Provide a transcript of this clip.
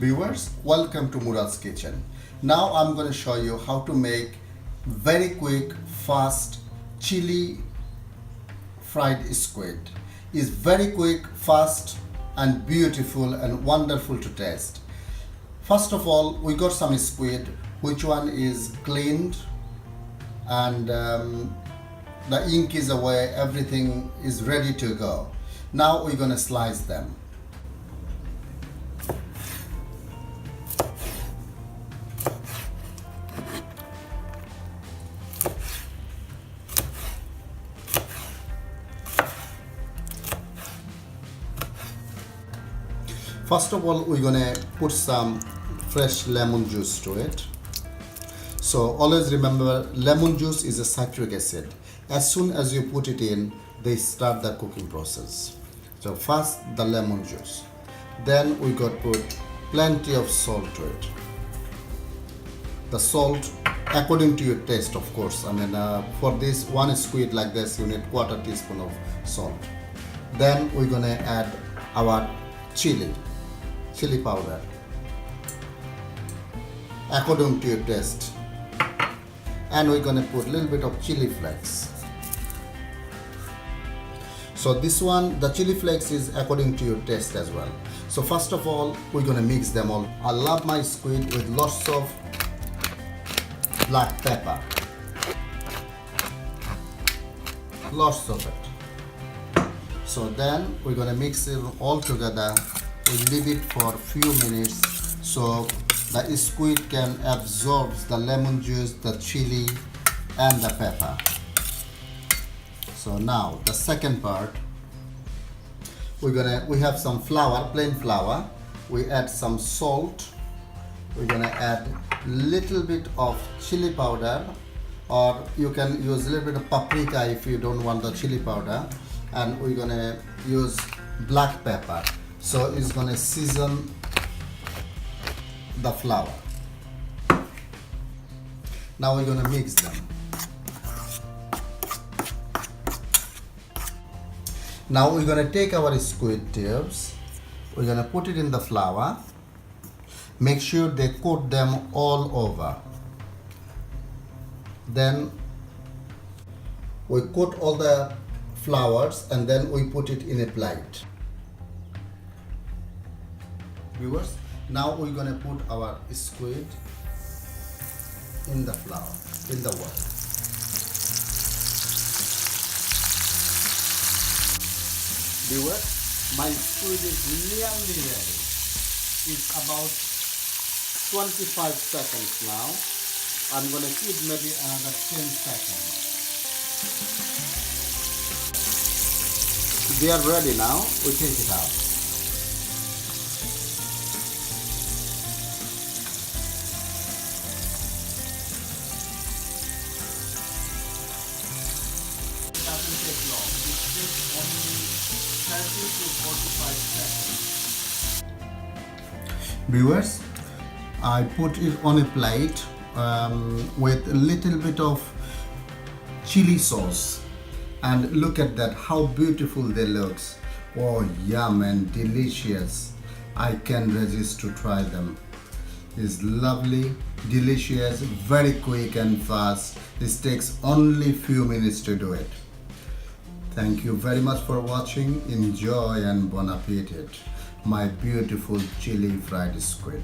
Viewers, welcome to Murads kitchen. Now I'm going to show you how to make very quick, fast chili fried squid. It's very quick, fast and beautiful and wonderful to taste. First of all, we got some squid, which one is cleaned and the ink is away, everything is ready to go. Now we're going to slice them. First of all, we're gonna put some fresh lemon juice to it. So always remember, lemon juice is a citric acid. As soon as you put it in, they start the cooking process. So first the lemon juice. Then we got put plenty of salt to it. The salt according to your taste, of course. I mean, for this one squid like this, you need quarter teaspoon of salt. Then we're gonna add our chili powder according to your taste, and we're gonna put a little bit of chili flakes. So this one, the chili flakes is according to your taste as well. So first of all, we're gonna mix them all. I love my squid with lots of black pepper, lots of it. So then we're gonna mix it all together. We leave it for a few minutes so the squid can absorb the lemon juice, the chili and the pepper. So now the second part, we have some flour, plain flour. We add some salt. We're gonna add little bit of chili powder, or you can use a little bit of paprika if you don't want the chili powder, and we're gonna use black pepper. So it's gonna season the flour. Now we're gonna mix them. Now we're gonna take our squid tubes. We're gonna put it in the flour. Make sure they coat them all over. Then we coat all the flours and then we put it in a plate. Viewers, now we're gonna put our squid in the flour, in the water. Viewers, my squid is nearly ready. It's about 25 seconds now. I'm gonna keep maybe another 10 seconds. They are ready now. We take it out. Take long. It takes only 30 to 45 seconds. Viewers, I put it on a plate with a little bit of chili sauce, and look at that, how beautiful they look. Oh, yum and delicious. I can't resist to try them. It's lovely, delicious, very quick and fast. This takes only few minutes to do it. Thank you very much for watching. Enjoy and bon appetit. My beautiful chili fried squid.